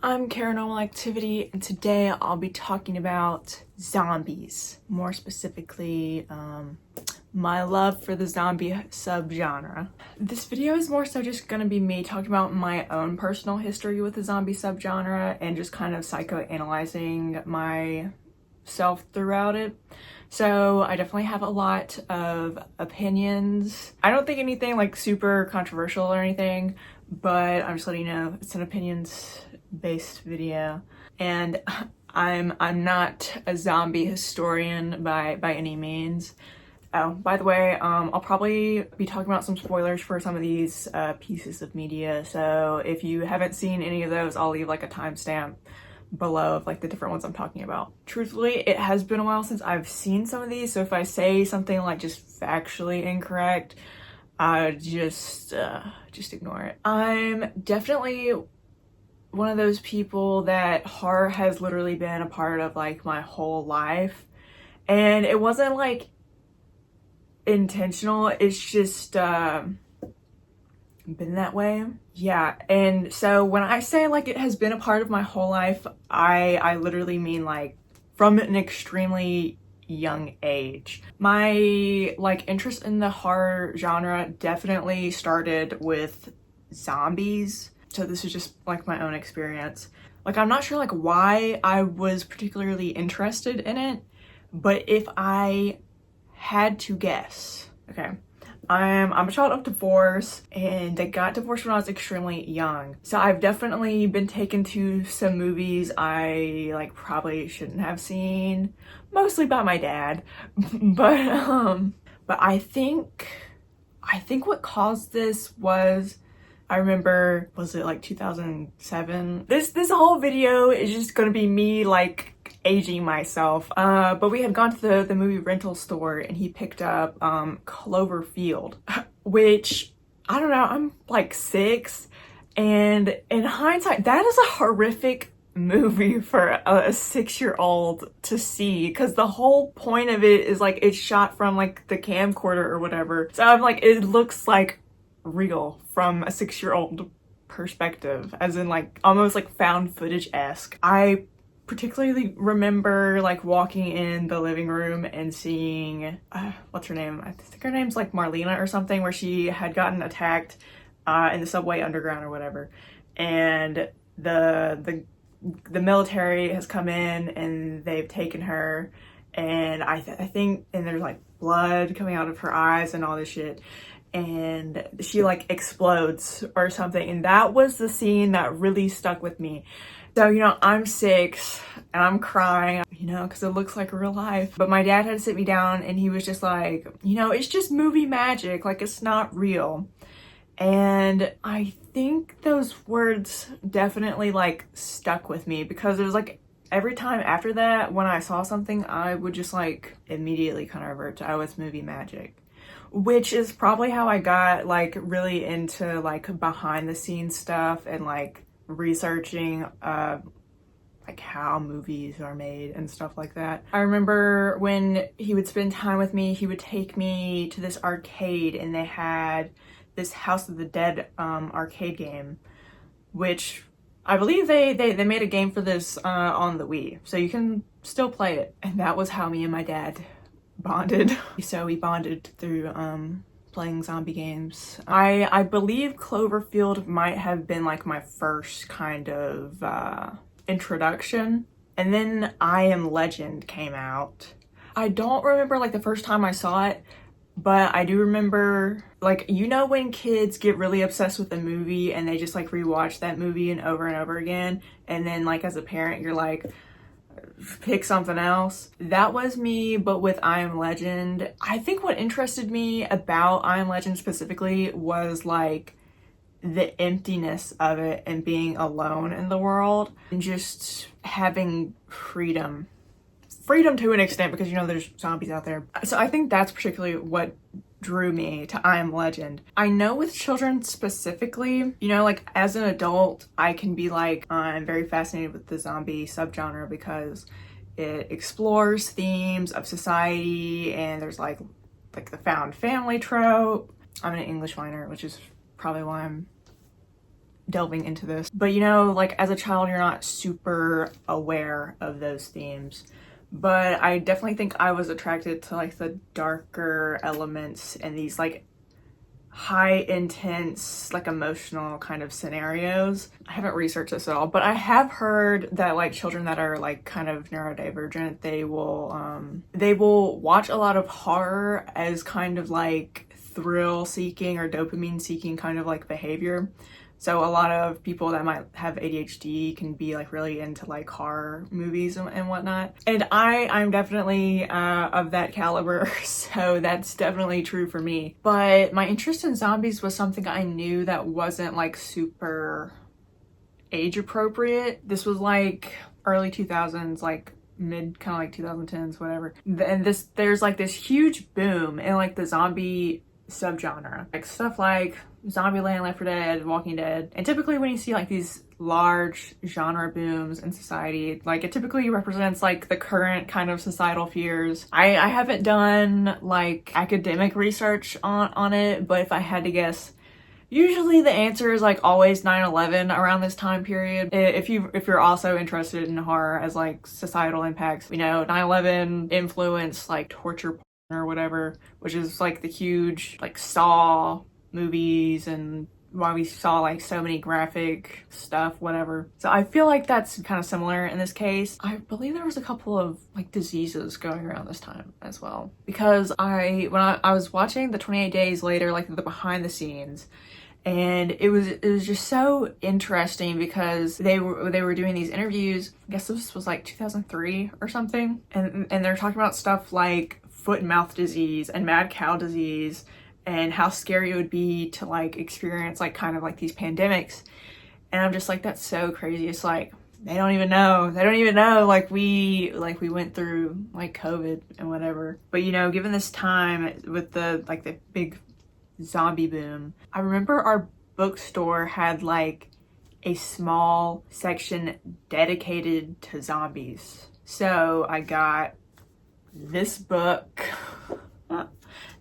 I'm Paranormal Activity, and today I'll be talking about zombies. More specifically, my love for the zombie subgenre. This video is more so just gonna be me talking about my own personal history with the zombie subgenre and just kind of psychoanalyzing myself throughout it. So I definitely have a lot of opinions. I don't think anything like super controversial or anything, but I'm just letting you know it's an opinions-based video. And I'm not a zombie historian by any means. Oh, by the way, I'll probably be talking about some spoilers for some of these pieces of media. So if you haven't seen any of those, I'll leave like a timestamp below of like the different ones I'm talking about. Truthfully, it has been a while since I've seen some of these, so if I say something like just factually incorrect, just ignore it. I'm definitely one of those people that horror has literally been a part of like my whole life, and it wasn't like intentional, it's just been that way. Yeah, and so when I say like it has been a part of my whole life, I literally mean like from an extremely young age. My like interest in the horror genre definitely started with zombies. So this is just like my own experience. Like I'm not sure like why I was particularly interested in it, but if I had to guess, okay, I'm a child of divorce, and I got divorced when I was extremely young. So I've definitely been taken to some movies I like probably shouldn't have seen, mostly by my dad. But I think what caused this was, I remember, was it like 2007? This whole video is just gonna be me like aging myself. But we had gone to the movie rental store and he picked up Cloverfield, which, I don't know, I'm like 6, and in hindsight, that is a horrific movie for a 6-year-old to see, because the whole point of it is like it's shot from like the camcorder or whatever. So I'm like, it looks like real from a 6-year-old perspective, as in like almost like found footage-esque. I particularly remember like walking in the living room and seeing what's her name? I think her name's like Marlena or something, where she had gotten attacked in the subway underground or whatever, and the military has come in and they've taken her, and I think, and there's like blood coming out of her eyes and all this shit, and she like explodes or something, and that was the scene that really stuck with me. So, you know, I'm 6 and I'm crying, you know, because it looks like real life. But my dad had to sit me down and he was just like, you know, it's just movie magic, like it's not real. And I think those words definitely like stuck with me, because it was like every time after that, when I saw something, I would just like immediately kind of revert to, oh, it's movie magic. Which is probably how I got like really into like behind the scenes stuff and like researching like how movies are made and stuff like that. I remember when he would spend time with me, he would take me to this arcade, and they had this House of the Dead arcade game, which I believe they made a game for this on the Wii, so you can still play it. And that was how me and my dad bonded. So we bonded through playing zombie games. I believe Cloverfield might have been like my first kind of introduction, and then I Am Legend came out. I don't remember like the first time I saw it, but I do remember, like, you know when kids get really obsessed with a movie and they just like rewatch that movie and over again, and then like as a parent you're like, pick something else. That was me, but with I Am Legend. I think what interested me about I Am Legend specifically was like the emptiness of it and being alone in the world and just having freedom to an extent, because you know there's zombies out there. So I think that's particularly what drew me to I Am Legend. I know with children specifically, you know, like as an adult, I can be like, I'm very fascinated with the zombie subgenre because it explores themes of society, and there's like the found family trope. I'm an English minor, which is probably why I'm delving into this. But you know, like as a child, you're not super aware of those themes. But I definitely think I was attracted to like the darker elements and these like high intense like emotional kind of scenarios. I haven't researched this at all, but I have heard that like children that are like kind of neurodivergent, they will watch a lot of horror as kind of like thrill seeking or dopamine seeking kind of like behavior. So a lot of people that might have ADHD can be like really into like horror movies and whatnot. And I'm definitely of that caliber, so that's definitely true for me. But my interest in zombies was something I knew that wasn't like super age appropriate. This was like early 2000s, like mid kind of like 2010s, whatever. And there's like this huge boom in like the zombie subgenre, like stuff like Zombieland, Left 4 Dead, Walking Dead. And typically when you see like these large genre booms in society, like it typically represents like the current kind of societal fears. I haven't done like academic research on it, but if I had to guess, usually the answer is like always 9/11 around this time period. If you're also interested in horror as like societal impacts, you know, 9/11 influenced like torture porn or whatever, which is like the huge like Saw movies and why we saw like so many graphic stuff, whatever. So I feel like that's kind of similar in this case. I believe there was a couple of like diseases going around this time as well, because when I was watching the 28 Days Later, like the behind the scenes, and it was just so interesting because they were doing these interviews. I guess this was like 2003 or something, and they're talking about stuff like foot and mouth disease and mad cow disease and how scary it would be to like experience like kind of like these pandemics. And I'm just like, that's so crazy. It's like they don't even know like we went through like COVID and whatever. But you know, given this time with the like the big zombie boom, I remember our bookstore had like a small section dedicated to zombies. So I got this book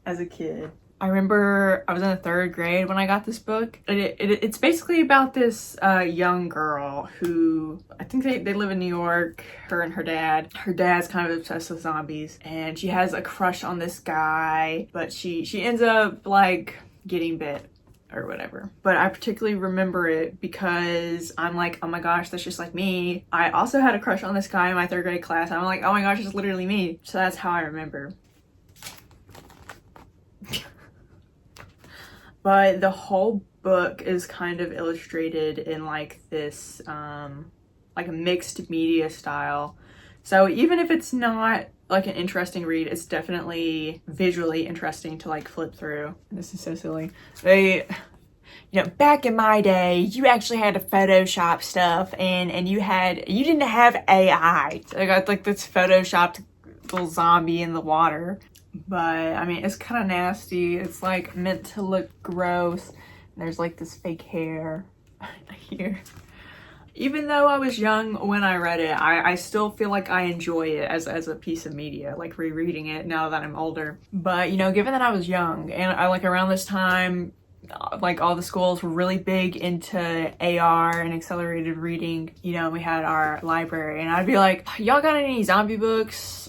as a kid. I remember I was in the 3rd grade when I got this book. It's basically about this young girl who, I think they live in New York, her and her dad. Her dad's kind of obsessed with zombies, and she has a crush on this guy, but she ends up like getting bit or whatever. But I particularly remember it because I'm like, oh my gosh, that's just like me. I also had a crush on this guy in my 3rd grade class. I'm like, oh my gosh, it's literally me. So that's how I remember. But the whole book is kind of illustrated in like this like a mixed media style. So even if it's not like an interesting read, it's definitely visually interesting to like flip through. This is so silly. You know, back in my day, you actually had to Photoshop stuff and you didn't have AI. So I got like this Photoshopped little zombie in the water. But I mean, it's kind of nasty. It's like meant to look gross. There's like this fake hair here. Even though I was young when I read it, I still feel like I enjoy it as a piece of media, like rereading it now that I'm older. But you know, given that I was young and I like around this time, like all the schools were really big into AR and accelerated reading. You know, we had our library and I'd be like, y'all got any zombie books?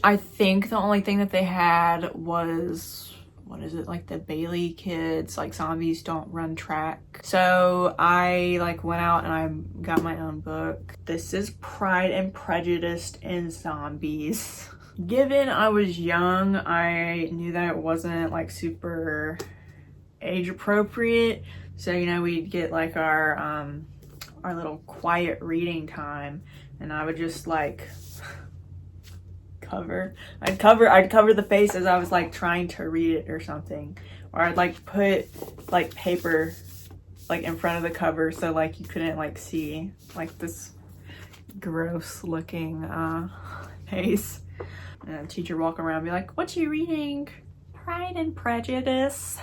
I think the only thing that they had was, what is it, like the Bailey Kids, like Zombies Don't Run Track. So I like went out and I got my own book. This is Pride and Prejudice in Zombies. Given I was young, I knew that it wasn't like super age appropriate. So, you know, we'd get like our little quiet reading time and I would just like I'd cover the face as I was like trying to read it or something, or I'd like put like paper like in front of the cover so like you couldn't like see like this gross looking face. And the teacher walk around and be like, what you reading? Pride and Prejudice.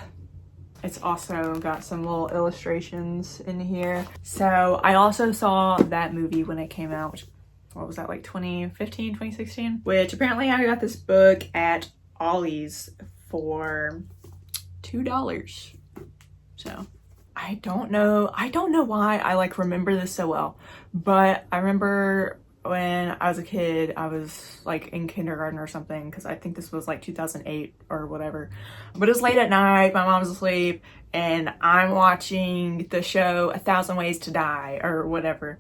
It's also got some little illustrations in here. So I also saw that movie when it came out, which, what was that, like 2015, 2016? Which apparently I got this book at Ollie's for $2. So I don't know why I like remember this so well, but I remember when I was a kid, I was like in kindergarten or something, because I think this was like 2008 or whatever. But it was late at night, my mom was asleep, and I'm watching the show A Thousand Ways to Die or whatever.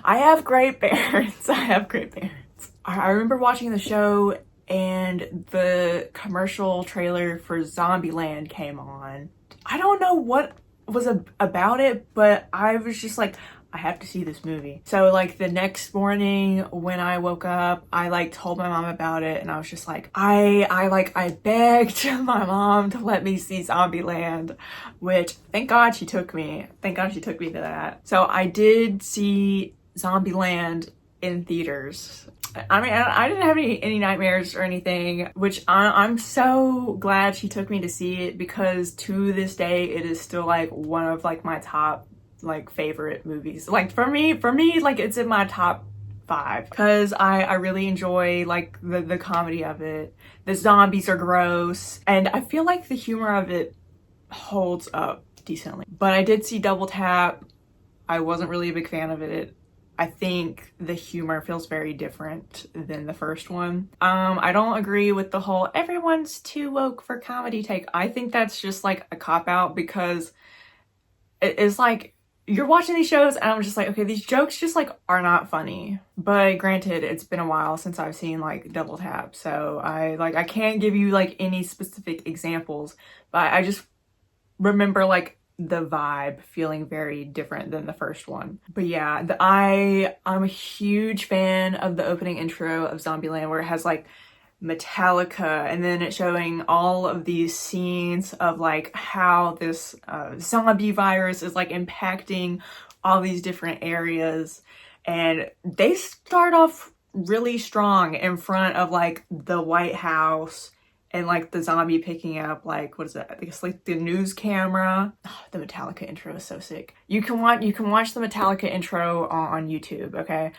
I have great parents. I have great parents. I remember watching the show, and the commercial trailer for Zombieland came on. I don't know what was about it, but I was just like, I have to see this movie. So like the next morning when I woke up, I like told my mom about it, and I was just like, I begged my mom to let me see Zombieland, which thank God she took me. Thank God she took me to that. So I did see Zombieland in theaters. I mean, I didn't have any nightmares or anything, which I'm so glad she took me to see it, because to this day it is still like one of like my top like favorite movies. Like for me like it's in my top 5, because I really enjoy like the comedy of it. The zombies are gross, and I feel like the humor of it holds up decently. But I did see Double Tap. I wasn't really a big fan of it. I think the humor feels very different than the first one. I don't agree with the whole everyone's too woke for comedy take. I think that's just like a cop-out, because it's like you're watching these shows and I'm just like, okay, these jokes just like are not funny. But granted, it's been a while since I've seen like Double Tap, so I can't give you like any specific examples, but I just remember like the vibe feeling very different than the first one. But yeah, I'm a huge fan of the opening intro of Zombieland, where it has like Metallica, and then it's showing all of these scenes of like how this zombie virus is like impacting all these different areas. And they start off really strong in front of like the White House, and like the zombie picking up like, what is that? I guess like the news camera. Oh, the Metallica intro is so sick. You can watch the Metallica intro on YouTube, okay?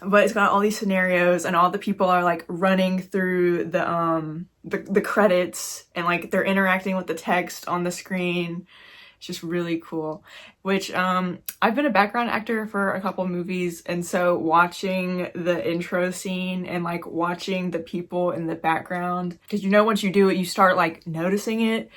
But it's got all these scenarios, and all the people are like running through the credits, and like they're interacting with the text on the screen. It's just really cool. Which I've been a background actor for a couple movies, and so watching the intro scene and like watching the people in the background, because you know once you do it you start like noticing it.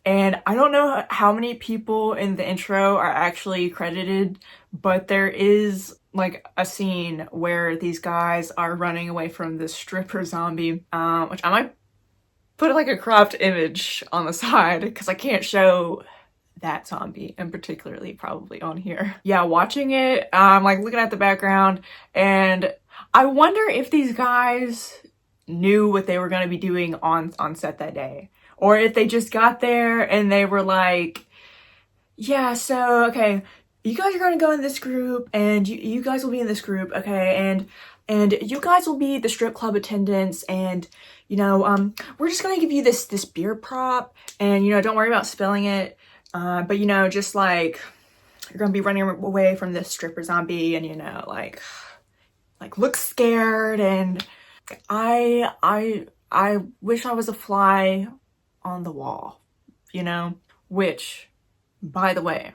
And I don't know how many people in the intro are actually credited, but there is like a scene where these guys are running away from this stripper zombie, which I might put like a cropped image on the side, because I can't show that zombie, and particularly probably on here. Yeah, watching it, like looking at the background, and I wonder if these guys knew what they were going to be doing on set that day, or if they just got there and they were like, yeah, so okay, you guys are going to go in this group, and you guys will be in this group, okay, and you guys will be the strip club attendants, and you know, we're just going to give you this beer prop, and you know, don't worry about spilling it. But you know, just like you're gonna be running away from this stripper zombie, and you know, like look scared. And I wish I was a fly on the wall, you know. Which, by the way,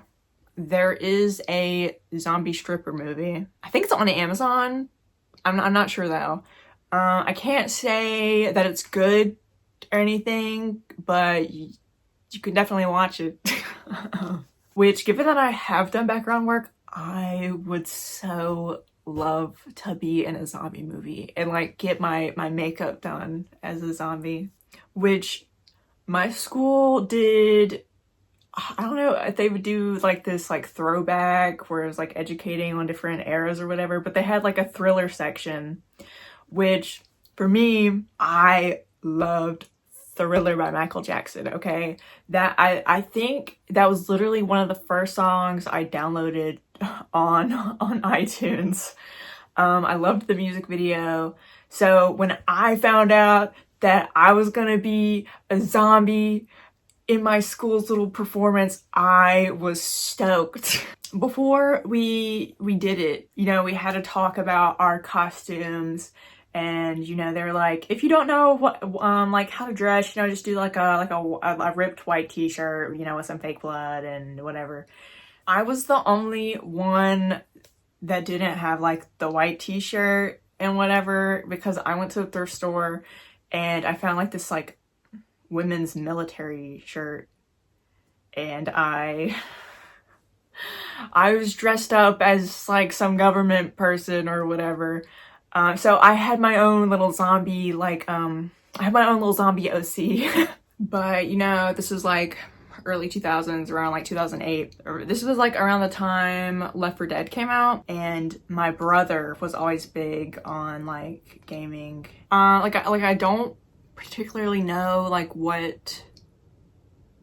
there is a zombie stripper movie. I think it's on Amazon. I'm not sure though. I can't say that it's good or anything, but you can definitely watch it. Which, given that I have done background work, I would so love to be in a zombie movie and like get my makeup done as a zombie. Which my school did, I don't know if they would do like this like throwback where it was like educating on different eras or whatever, but they had like a thriller section, which for me, I loved Thriller by Michael Jackson, okay? That I think that was literally one of the first songs I downloaded on iTunes. I loved the music video. So when I found out that I was gonna be a zombie in my school's little performance, I was stoked. Before we did it, you know, we had to talk about our costumes. And you know, they're like, if you don't know what like how to dress, you know, just do like a ripped white t-shirt, you know, with some fake blood and whatever. I was the only one that didn't have like the white t-shirt and whatever, because I went to a thrift store and I found like this like women's military shirt, and I was dressed up as like some government person or whatever. So I had my own little zombie, like, I had my own little zombie OC. But, you know, this was like early 2000s, around like 2008. This was like around the time Left 4 Dead came out, and my brother was always big on like gaming. I don't particularly know like what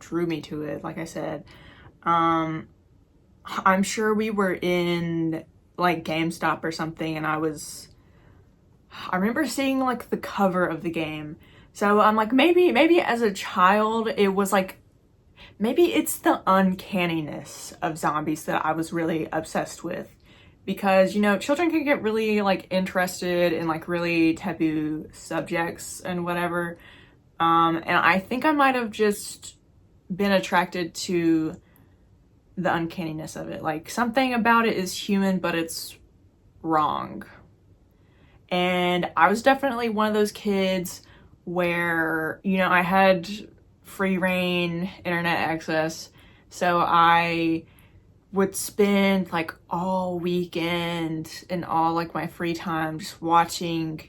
drew me to it, like I said. I'm sure we were in like GameStop or something, and I remember seeing like the cover of the game. So I'm like, maybe as a child, it was like, maybe it's the uncanniness of zombies that I was really obsessed with. Because, you know, children can get really like interested in like really taboo subjects and whatever. And I think I might have just been attracted to the uncanniness of it. Like, something about it is human, but it's wrong. And I was definitely one of those kids where, you know, I had free reign internet access, so I would spend like all weekend and all like my free time just watching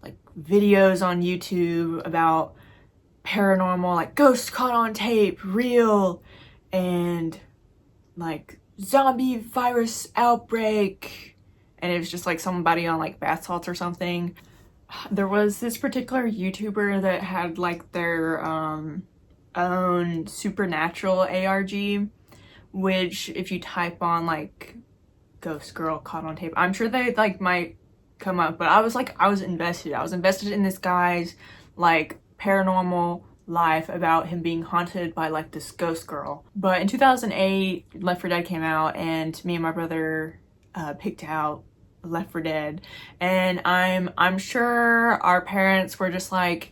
like videos on YouTube about paranormal, like ghosts caught on tape, real, and like zombie virus outbreak, and it was just like somebody on like bath salts or something. There was this particular YouTuber that had like their own supernatural ARG, which if you type on like ghost girl caught on tape, I'm sure they like might come up. But I was invested in this guy's like paranormal life about him being haunted by like this ghost girl. But in 2008, Left 4 Dead came out, and me and my brother picked out Left 4 Dead, and I'm sure our parents were just like,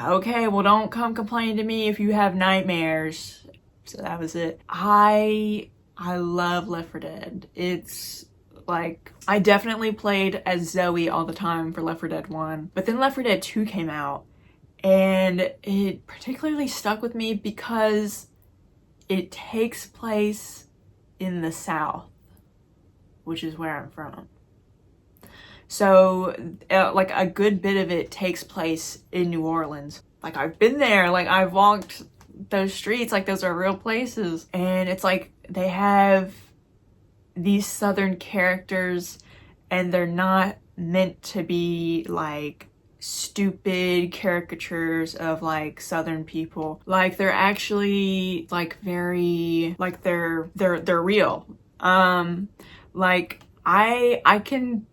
okay, well, don't come complain to me if you have nightmares. So that was it. I love Left 4 Dead. It's like, I definitely played as Zoe all the time for Left 4 Dead 1, but then Left 4 Dead 2 came out, and it particularly stuck with me because it takes place in the South, which is where I'm from. So, like, a good bit of it takes place in New Orleans. Like, I've been there, like, I've walked those streets, like, those are real places. And it's like, they have these Southern characters, and they're not meant to be, like, stupid caricatures of, like, Southern people. Like, they're actually, like, very, like, they're real. Like, I can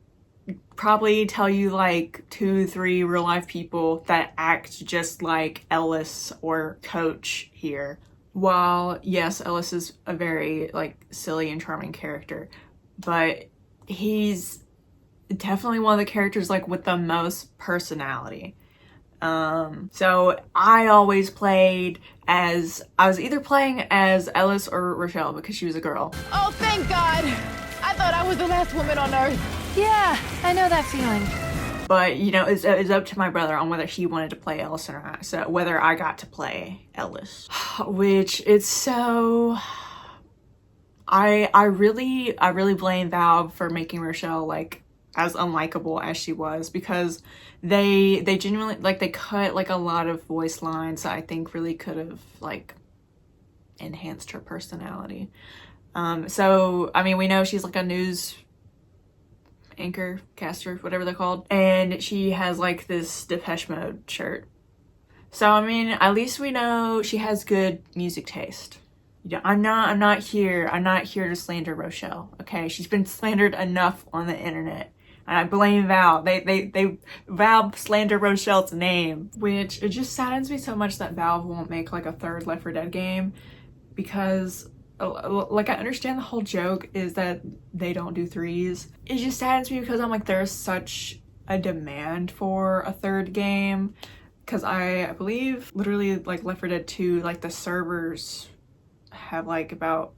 probably tell you like 2-3 real life people that act just like Ellis or Coach here. While yes, Ellis is a very like silly and charming character, but he's definitely one of the characters like with the most personality. So I always played as, I was either playing as Ellis or Rochelle because she was a girl. Oh, thank God! I thought I was the last woman on Earth. Yeah, I know that feeling. But, you know, it's up to my brother on whether he wanted to play Ellis or not. So whether I got to play Ellis. Which, it's so... I really blame Valve for making Rochelle, like, as unlikable as she was. Because they genuinely, like, they cut, like, a lot of voice lines that I think really could have, like, enhanced her personality. So, I mean, we know she's, like, a news anchor, caster, whatever they're called, and she has like this Depeche Mode shirt. So I mean, at least we know she has good music taste. You know, I'm not here to slander Rochelle. Okay, she's been slandered enough on the internet, and I blame Valve. They Valve slander Rochelle's name, which it just saddens me so much that Valve won't make like a third Left 4 Dead game, because like, I understand the whole joke is that they don't do threes. It just saddens me because I'm like, there's such a demand for a third game, because I believe literally like Left 4 Dead 2, like the servers have like about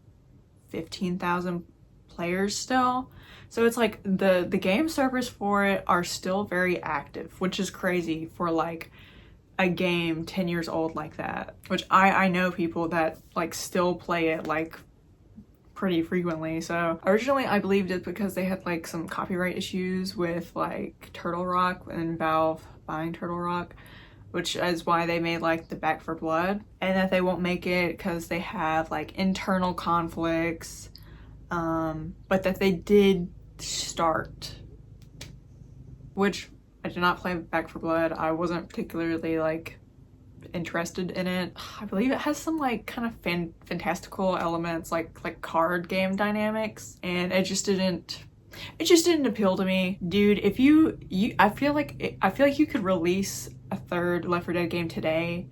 15,000 players still. So it's like the game servers for it are still very active, which is crazy for like a game 10 years old like that. Which I know people that like still play it like pretty frequently. So originally I believed it because they had like some copyright issues with like Turtle Rock and Valve buying Turtle Rock, which is why they made like the Back for Blood, and that they won't make it because they have like internal conflicts, but that they did start, which I did not play Back for Blood. I wasn't particularly like interested in it. I believe it has some like kind of fantastical elements, like card game dynamics, and it just didn't appeal to me. Dude, if you I feel like you could release a third Left 4 Dead game today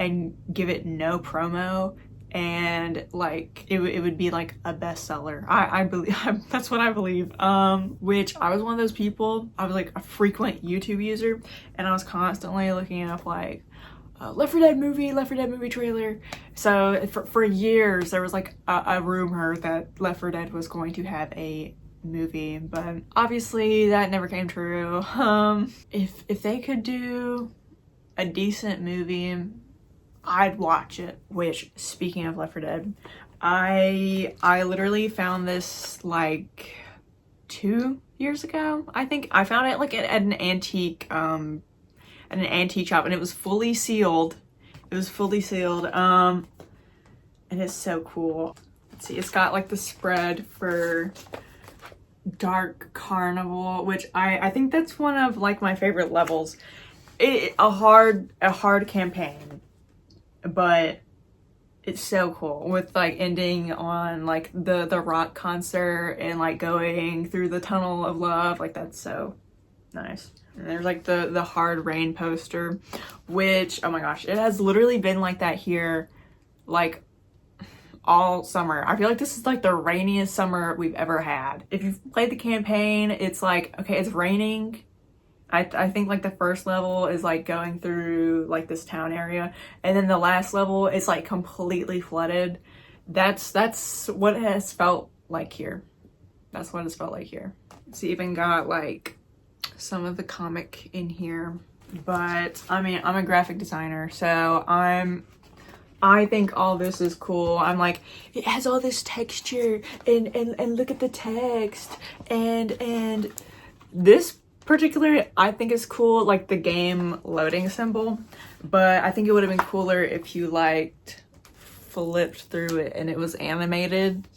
and give it no promo, and like it would be like a bestseller. I believe that's what I believe. Which I was one of those people. I was like a frequent YouTube user, and I was constantly looking up like Left 4 Dead movie trailer. So for years there was like a rumor that Left 4 Dead was going to have a movie, but obviously that never came true. If they could do a decent movie, I'd watch it. Which, speaking of Left 4 Dead, I literally found this like 2 years ago. I think I found it like at an antique shop, and it was fully sealed. And it's so cool. Let's see, it's got like the spread for Dark Carnival, which I think that's one of like my favorite levels. A hard campaign, but it's so cool with like ending on like the rock concert and like going through the tunnel of love. Like that's so nice. And there's like the hard rain poster, which, oh my gosh, it has literally been like that here like all summer. I feel like this is like the rainiest summer we've ever had. If you've played the campaign, it's like, okay, it's raining. I think like the first level is like going through like this town area, and then the last level is like completely flooded. That's what it has felt like here. That's what it's felt like here. It's even got like some of the comic in here, but I mean, I'm a graphic designer, so I think all this is cool. I'm like, it has all this texture and look at the text, and this particular I think is cool, like the game loading symbol, but I think it would have been cooler if you like flipped through it and it was animated.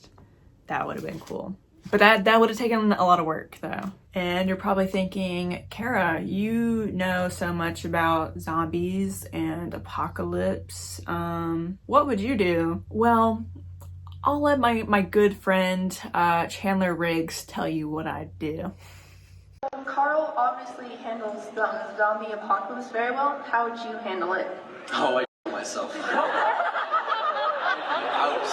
That would have been cool, but that would have taken a lot of work though. And you're probably thinking, Kara, you know so much about zombies and apocalypse. What would you do? Well, I'll let my good friend Chandler Riggs tell you what I'd do. Carl obviously handles the zombie apocalypse very well. How would you handle it? Oh, I myself. Out.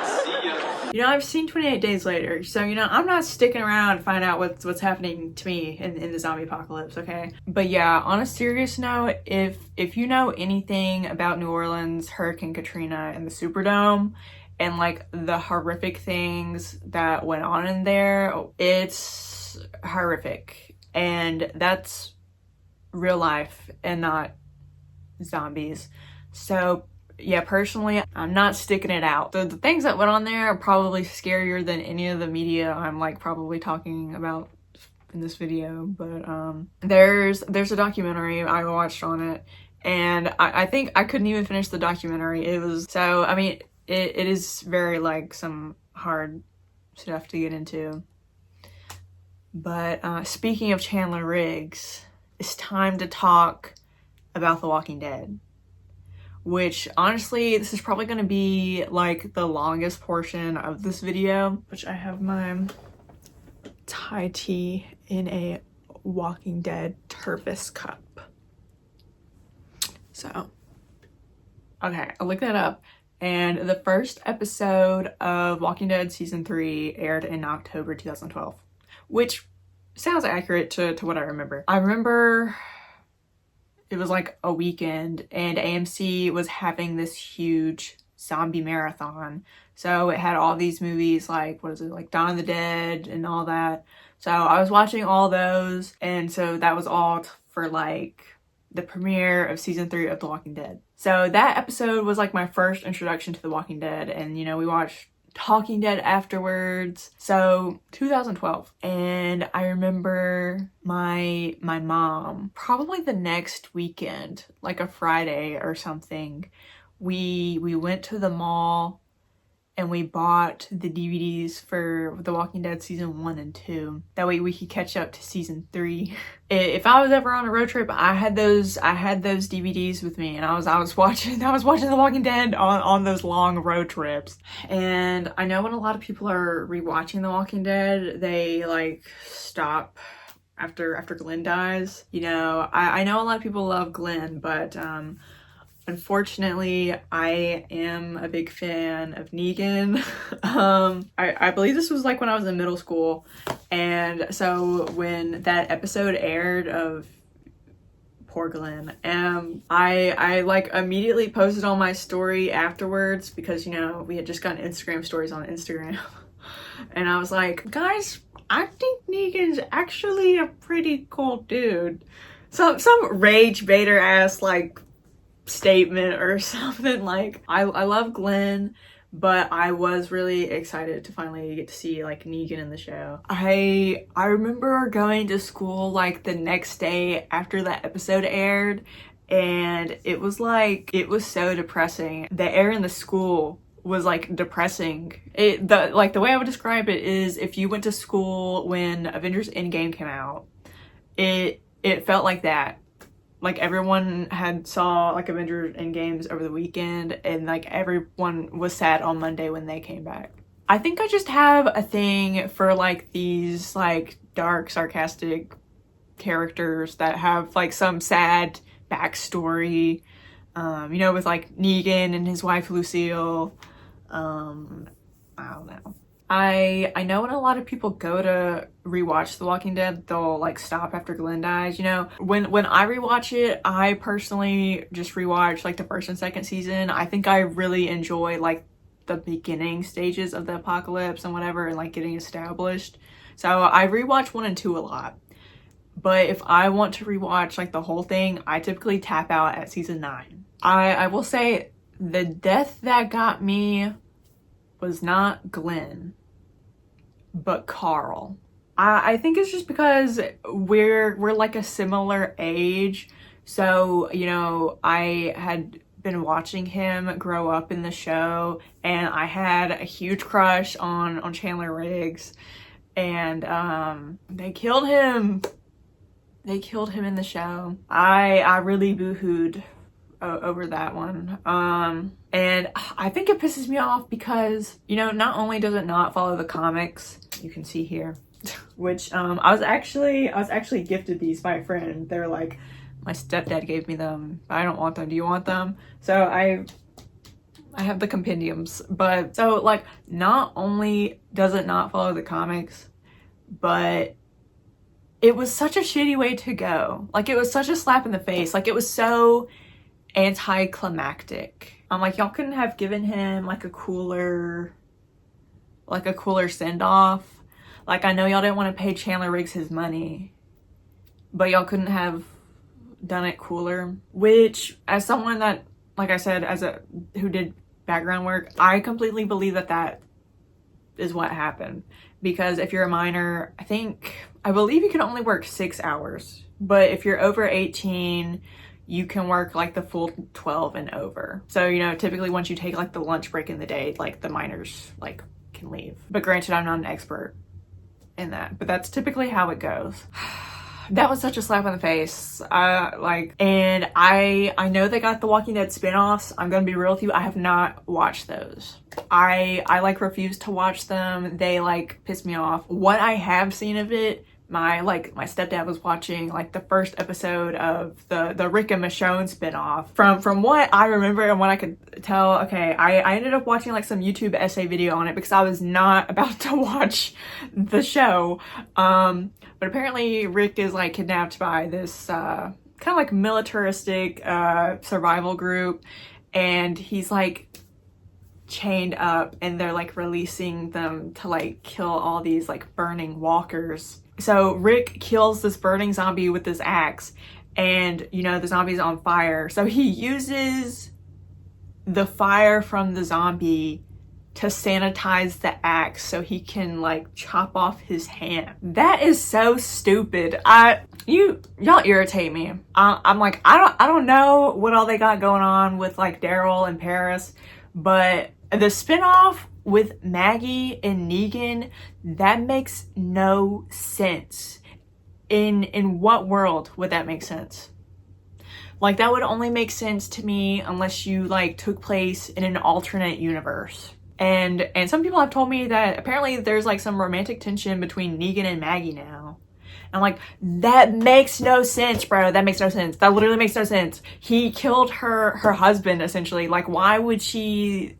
See ya. You know, I've seen 28 Days Later, so you know, I'm not sticking around to find out what's happening to me in the zombie apocalypse, okay? But yeah, on a serious note, if you know anything about New Orleans, Hurricane Katrina, and the Superdome, and like the horrific things that went on in there, it's horrific. And that's real life and not zombies. So yeah, personally, I'm not sticking it out. The things that went on there are probably scarier than any of the media I'm like probably talking about in this video. But there's a documentary I watched on it, and I think I couldn't even finish the documentary. It was so, I mean, it is very like some hard stuff to get into. But speaking of Chandler Riggs, it's time to talk about The Walking Dead. Which, honestly, this is probably going to be, like, the longest portion of this video. Which I have my Thai tea in a Walking Dead Turvis cup. So, okay, I looked that up. And the first episode of Walking Dead Season 3 aired in October 2012. Which sounds accurate to what I remember. I remember it was like a weekend and AMC was having this huge zombie marathon. So it had all these movies like, what is it, like Dawn of the Dead and all that. So I was watching all those, and so that was all for like the premiere of season 3 of The Walking Dead. So that episode was like my first introduction to The Walking Dead, and you know, we watched Talking Dead afterwards. So 2012, and I remember my mom, probably the next weekend, like a Friday or something, we went to the mall and we bought the DVDs for The Walking Dead season 1 and 2. That way we could catch up to season 3. If I was ever on a road trip, I had those DVDs with me, and I was watching The Walking Dead on those long road trips. And I know when a lot of people are rewatching The Walking Dead, they like stop after Glenn dies. You know, I know a lot of people love Glenn, but unfortunately, I am a big fan of Negan. I believe this was like when I was in middle school, and so when that episode aired of poor Glenn, I like immediately posted on my story afterwards, because you know, we had just gotten Instagram stories on Instagram, and I was like, guys, I think Negan's actually a pretty cool dude. Some rage baiter ass like statement or something. Like, I love Glenn, but I was really excited to finally get to see like Negan in the show. I remember going to school like the next day after that episode aired, and it was so depressing. The air in the school was like depressing. The way I would describe it is, if you went to school when Avengers Endgame came out, it felt like that. Like, everyone had saw like Avengers Endgames over the weekend, and like everyone was sad on Monday when they came back. I think I just have a thing for like these like dark, sarcastic characters that have like some sad backstory. You know, with like Negan and his wife Lucille. I don't know. I know when a lot of people go to rewatch The Walking Dead, they'll like stop after Glenn dies. You know, when I rewatch it, I personally just rewatch like the first and second season. I think I really enjoy like the beginning stages of the apocalypse and whatever, and like getting established. So I rewatch 1 and 2 a lot. But if I want to rewatch like the whole thing, I typically tap out at season 9. I will say the death that got me was not Glenn, but Carl. I think it's just because we're like a similar age. So, you know, I had been watching him grow up in the show, and I had a huge crush on Chandler Riggs, and they killed him. They killed him in the show. I really boo-hooed over that one. And I think it pisses me off because, you know, not only does it not follow the comics, you can see here, which I was actually gifted these by a friend. They're like, my stepdad gave me them. I don't want them. Do you want them? So I have the compendiums. But so like, not only does it not follow the comics, but it was such a shitty way to go. Like, it was such a slap in the face. Like, it was so anticlimactic. I'm like, y'all couldn't have given him like a cooler send-off. Like, I know y'all didn't want to pay Chandler Riggs his money, but y'all couldn't have done it cooler. Which, as someone that, like I said, who did background work, I completely believe that is what happened. Because if you're a minor, I believe you can only work 6 hours. But if you're over 18, you can work like the full 12 and over. So, you know, typically once you take like the lunch break in the day, like the minors like can leave. But granted, I'm not an expert in that, but that's typically how it goes. That was such a slap in the face. And I know they got the Walking Dead spinoffs. I'm gonna be real with you, I have not watched those. I like refuse to watch them. They like piss me off. What I have seen of it, my stepdad was watching like the first episode of the Rick and Michonne spinoff. From what I remember and what I could tell, okay, I ended up watching like some YouTube essay video on it because I was not about to watch the show. But apparently Rick is like kidnapped by this kind of like militaristic survival group, and he's like chained up and they're like releasing them to like kill all these like burning walkers. So Rick kills this burning zombie with this axe, and you know the zombie's on fire, so he uses the fire from the zombie to sanitize the axe so he can like chop off his hand. That is so stupid. Y'all irritate me. I'm like, I don't know what all they got going on with like Daryl and Paris, but the spinoff with Maggie and Negan, that makes no sense. In what world would that make sense? Like, that would only make sense to me unless you like took place in an alternate universe. And some people have told me that apparently there's like some romantic tension between Negan and Maggie now. I'm like, that makes no sense, bro. That makes no sense. That literally makes no sense. He killed her husband, essentially. Like, why would she?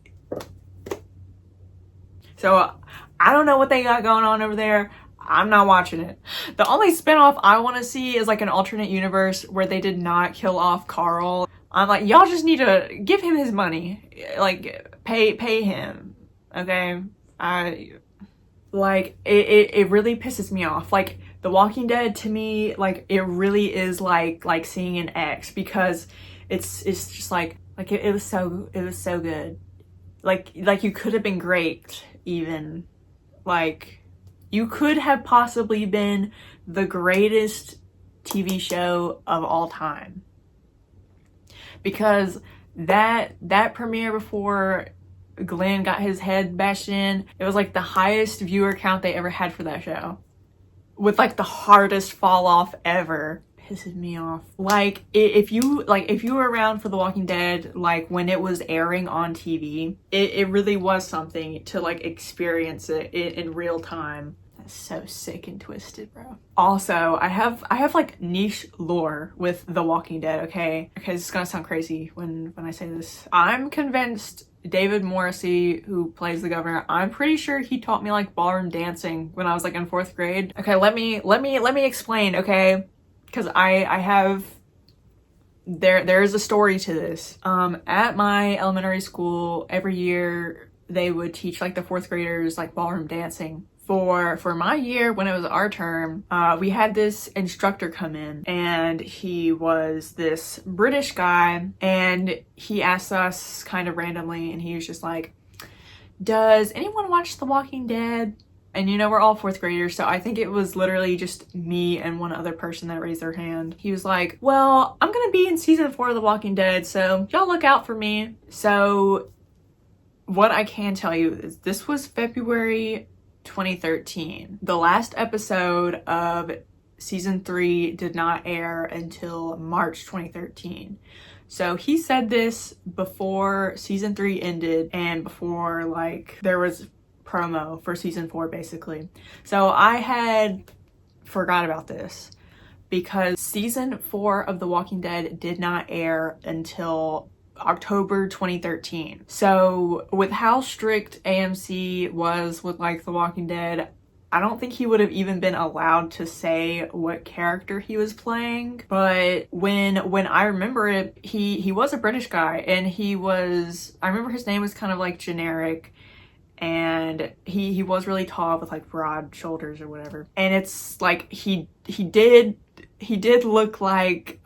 So I don't know what they got going on over there. I'm not watching it. The only spinoff I want to see is like an alternate universe where they did not kill off Carl. I'm like, y'all just need to give him his money. Like, pay him. Okay? Like, it really pisses me off. Like, The Walking Dead to me, like, it really is like seeing an ex, because it's just like it was so good. Like you could have been great, even. Like, you could have possibly been the greatest TV show of all time. Because that premiere before Glenn got his head bashed in, it was like the highest viewer count they ever had for that show. With like the hardest fall off ever. Pisses me off. Like, if you were around for The Walking Dead, like when it was airing on TV, it really was something to like experience it in real time. That's so sick and twisted, bro. Also, I have like niche lore with The Walking Dead, okay? Okay, this is gonna sound crazy when I say this. I'm convinced David Morrissey, who plays the governor, I'm pretty sure he taught me like ballroom dancing when I was like in 4th grade. Okay, let me explain, okay? Because I have, there's a story to this. At my elementary school, every year they would teach like the 4th graders like ballroom dancing. For my year, when it was our term, we had this instructor come in, and he was this British guy, and he asked us kind of randomly, and he was just like, does anyone watch The Walking Dead? And you know, we're all 4th graders, so I think it was literally just me and one other person that raised their hand. He was like, well, I'm gonna be in season 4 of The Walking Dead, so y'all look out for me. So what I can tell you is this was February 2013. The last episode of season 3 did not air until March 2013. So he said this before season 3 ended and before like there was promo for season 4, basically. So I had forgot about this because season 4 of The Walking Dead did not air until October 2013. So with how strict AMC was with like The Walking Dead, I don't think he would have even been allowed to say what character he was playing. But when I remember it, he was a British guy, and I remember his name was kind of like generic, and he was really tall with like broad shoulders or whatever. And it's like he did look like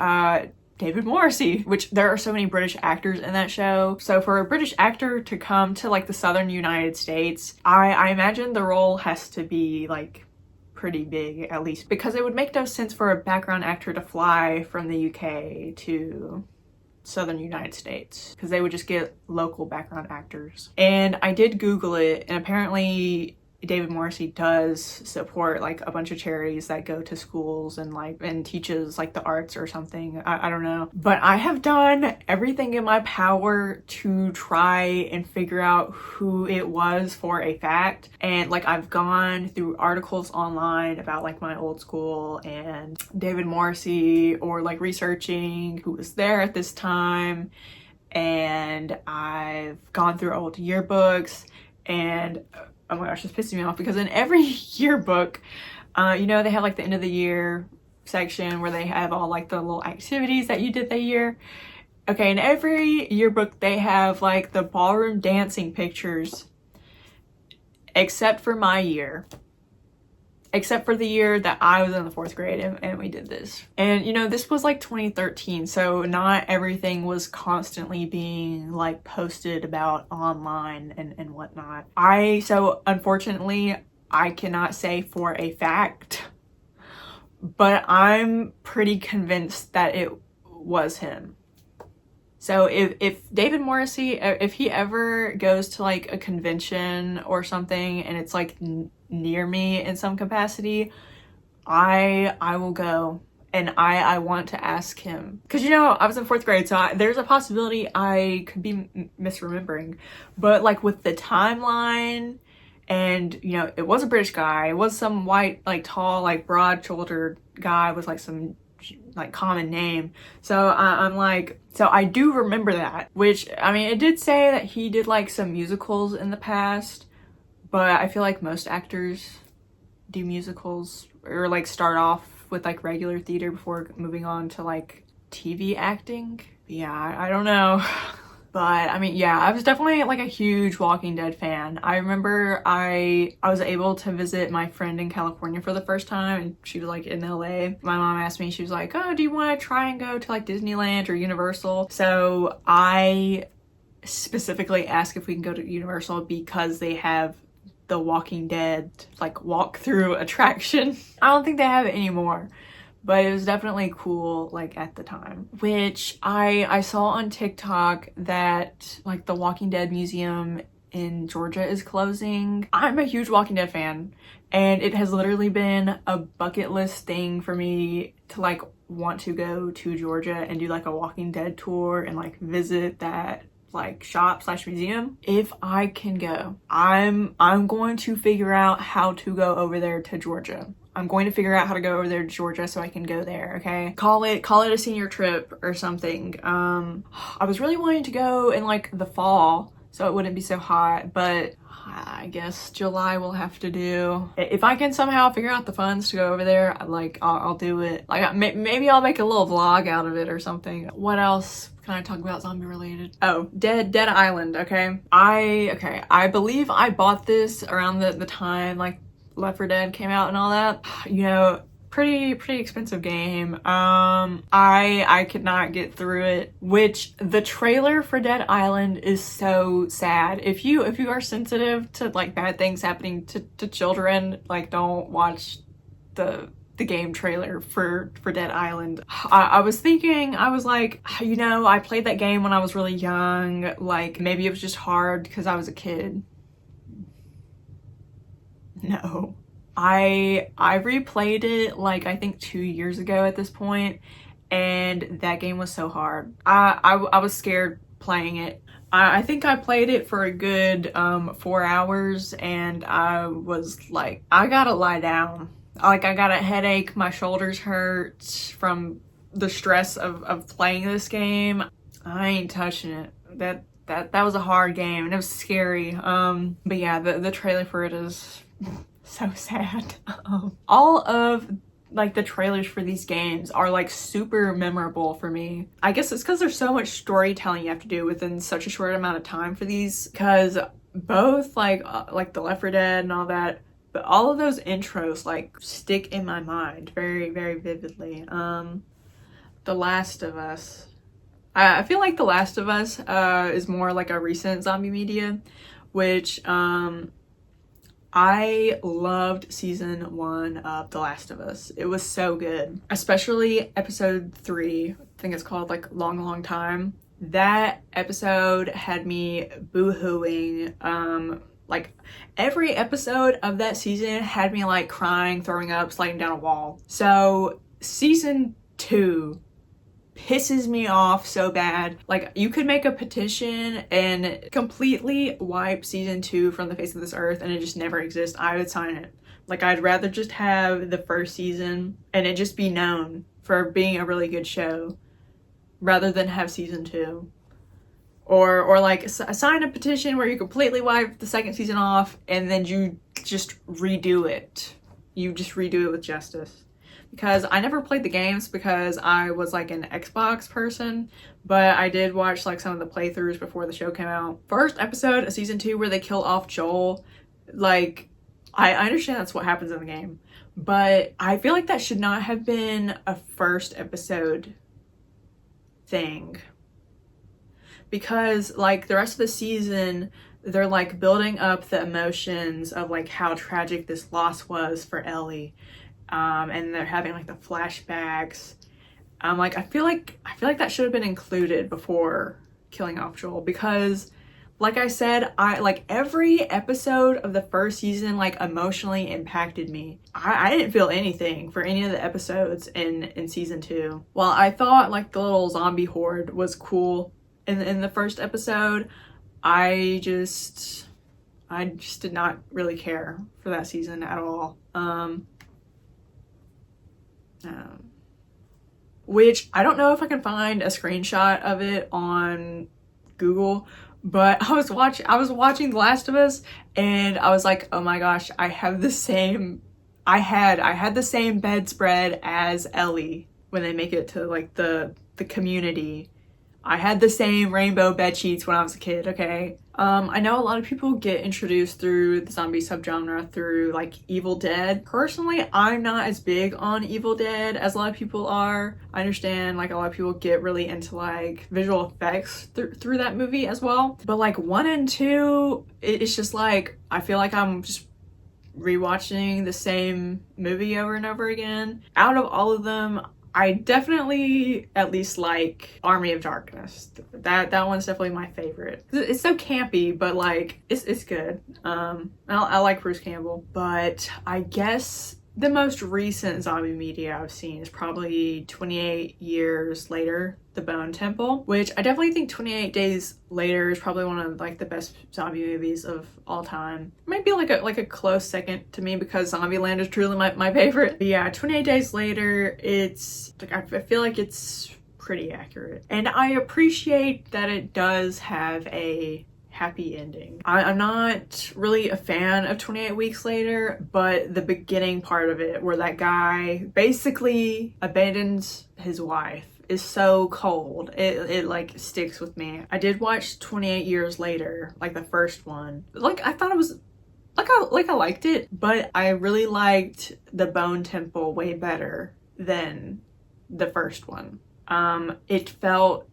David Morrissey, which there are so many British actors in that show. So for a British actor to come to like the southern United States, I imagine the role has to be like pretty big, at least, because it would make no sense for a background actor to fly from the UK to southern United States, because they would just get local background actors. And I did Google it, and apparently David Morrissey does support like a bunch of charities that go to schools and teaches like the arts or something. I don't know. But I have done everything in my power to try and figure out who it was for a fact. And like I've gone through articles online about like my old school and David Morrissey, or like researching who was there at this time. And I've gone through old yearbooks, and oh my gosh, this pisses me off because in every yearbook, you know, they have like the end of the year section where they have all like the little activities that you did that year. Okay, in every yearbook they have like the ballroom dancing pictures, except for my year. Except for the year that I was in the 4th grade and we did this. And you know, this was like 2013, so not everything was constantly being like posted about online and whatnot. So unfortunately, I cannot say for a fact, but I'm pretty convinced that it was him. So if David Morrissey, if he ever goes to like a convention or something and it's like near me in some capacity, I will go and I want to ask him. Because, you know, I was in 4th grade, so there's a possibility I could be misremembering. But like with the timeline and, you know, it was a British guy, it was some white, like tall, like broad-shouldered guy with like some like common name. So I'm like, so I do remember that, which, I mean, it did say that he did like some musicals in the past, but I feel like most actors do musicals or like start off with like regular theater before moving on to like TV acting. Yeah, I don't know. But I mean, yeah, I was definitely like a huge Walking Dead fan. I remember I was able to visit my friend in California for the first time, and she was like in LA. My mom asked me, she was like, oh, do you want to try and go to like Disneyland or Universal? So I specifically asked if we can go to Universal because they have the Walking Dead like walkthrough attraction. I don't think they have it anymore, but it was definitely cool like at the time. Which I saw on TikTok that like the Walking Dead museum in Georgia is closing. I'm a huge Walking Dead fan, and it has literally been a bucket list thing for me to like want to go to Georgia and do like a Walking Dead tour and like visit that like shop / museum. If I can go, I'm going to figure out how to go over there to Georgia. I'm going to figure out how to go over there to Georgia so I can go there, okay? Call it a senior trip or something. I was really wanting to go in like the fall so it wouldn't be so hot, but I guess July will have to do. If I can somehow figure out the funds to go over there, like I'll do it. Like maybe I'll make a little vlog out of it or something. What else can I talk about zombie related? Oh, Dead Island, okay? I believe I bought this around the time like Left 4 Dead came out and all that. You know, pretty expensive game. I could not get through it, which the trailer for Dead Island is so sad. If you are sensitive to like bad things happening to children, like don't watch the game trailer for Dead Island. I was thinking, I was like, you know, I played that game when I was really young, like maybe it was just hard because I was a kid. No. I replayed it like I think 2 years ago at this point, and that game was so hard. I was scared playing it. I think I played it for a good 4 hours, and I was like, I gotta lie down. Like I got a headache, my shoulders hurt from the stress of playing this game. I ain't touching it. That was a hard game and it was scary. But yeah, the trailer for it is so sad. All of like the trailers for these games are like super memorable for me. I guess it's because there's so much storytelling you have to do within such a short amount of time for these, because both like the Left 4 Dead and all that, but all of those intros like stick in my mind very, very vividly. The Last of Us. I feel like The Last of Us is more like a recent zombie media, which I loved season 1 of The Last of Us. It was so good, especially episode 3. I think it's called like Long Time. That episode had me boo-hooing. Like every episode of that season had me like crying, throwing up, sliding down a wall. So season 2 pisses me off so bad. Like you could make a petition and completely wipe season 2 from the face of this earth and it just never exists. I would sign it. Like I'd rather just have the first season and it just be known for being a really good show rather than have season 2. Or like sign a petition where you completely wipe the second season off and then you just redo it. You just redo it with justice. because I never played the games because I was like an Xbox person, but I did watch like some of the playthroughs before the show came out. First episode of season 2 where they kill off Joel, like, I understand that's what happens in the game, but I feel like that should not have been a first episode thing, because like the rest of the season they're like building up the emotions of like how tragic this loss was for Ellie, and they're having like the flashbacks. Like I feel like that should have been included before killing off Joel, because like I said, I like every episode of the first season like emotionally impacted me. I didn't feel anything for any of the episodes in season 2. While I thought like the little zombie horde was cool in the first episode, I just did not really care for that season at all. Which I don't know if I can find a screenshot of it on Google, but I was watching The Last of Us and I was like, oh my gosh, I had the same bedspread as Ellie when they make it to like the community. I had the same rainbow bed sheets when I was a kid, okay? I know a lot of people get introduced through the zombie subgenre through like Evil Dead. Personally, I'm not as big on Evil Dead as a lot of people are. I understand like a lot of people get really into like visual effects through that movie as well. But like 1 and 2, it's just like, I feel like I'm just rewatching the same movie over and over again. Out of all of them, I definitely at least like Army of Darkness. That one's definitely my favorite. It's so campy, but like it's good. I like Bruce Campbell, but I guess the most recent zombie media I've seen is probably 28 Years Later, The Bone Temple, which I definitely think 28 Days Later is probably one of like the best zombie movies of all time. It might be like a close second to me because Zombieland is truly my favorite. But yeah, 28 Days Later, it's like I feel like it's pretty accurate. And I appreciate that it does have a happy ending. I'm not really a fan of 28 Weeks Later, but the beginning part of it where that guy basically abandons his wife is so cold. It like sticks with me. I did watch 28 Years Later, like the first one. Like I thought it was I liked it, but I really liked The Bone Temple way better than the first one. It felt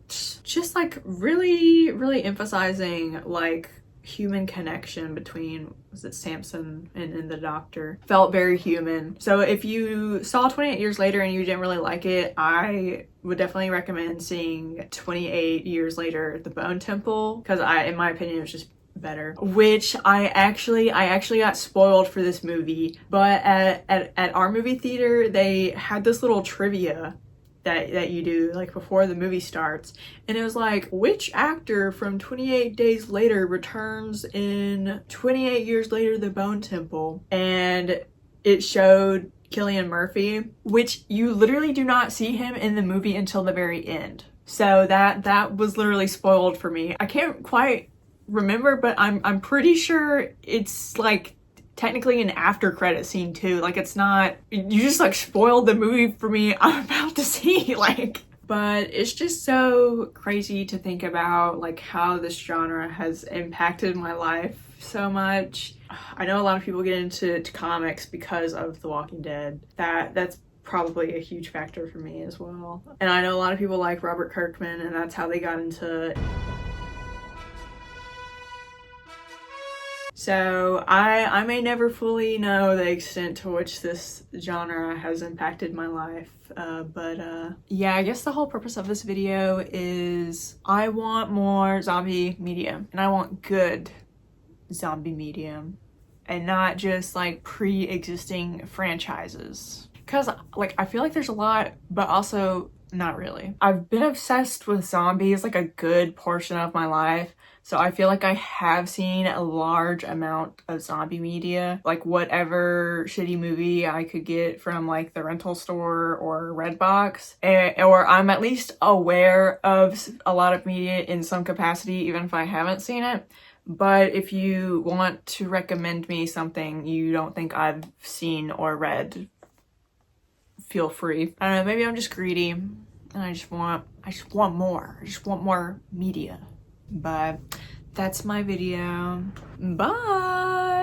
just like really emphasizing like human connection between, was it Samson and the doctor? Felt very human. So if you saw 28 Years Later and you didn't really like it, I would definitely recommend seeing 28 Years Later, The Bone Temple, because in my opinion, it was just better. Which I actually got spoiled for this movie, but at our movie theater, they had this little trivia that you do like before the movie starts, and it was like, which actor from 28 Days Later returns in 28 Years Later, The Bone Temple? And it showed Cillian Murphy, which you literally do not see him in the movie until the very end. So that was literally spoiled for me. I can't quite remember, but I'm pretty sure it's like technically an after credit scene too. Like it's not, you just like spoiled the movie for me I'm about to see, like. But it's just so crazy to think about like how this genre has impacted my life so much. I know a lot of people get into comics because of The Walking Dead. That's probably a huge factor for me as well. And I know a lot of people like Robert Kirkman, and that's how they got into. So I may never fully know the extent to which this genre has impacted my life, but yeah, I guess the whole purpose of this video is I want more zombie media, and I want good zombie media, and not just like pre-existing franchises. Because like I feel like there's a lot, but also not really. I've been obsessed with zombies like a good portion of my life, so I feel like I have seen a large amount of zombie media, like whatever shitty movie I could get from like the rental store or Redbox, or I'm at least aware of a lot of media in some capacity, even if I haven't seen it. But if you want to recommend me something you don't think I've seen or read, feel free. I don't know, maybe I'm just greedy and I just want more. I just want more media. But that's my video. Bye.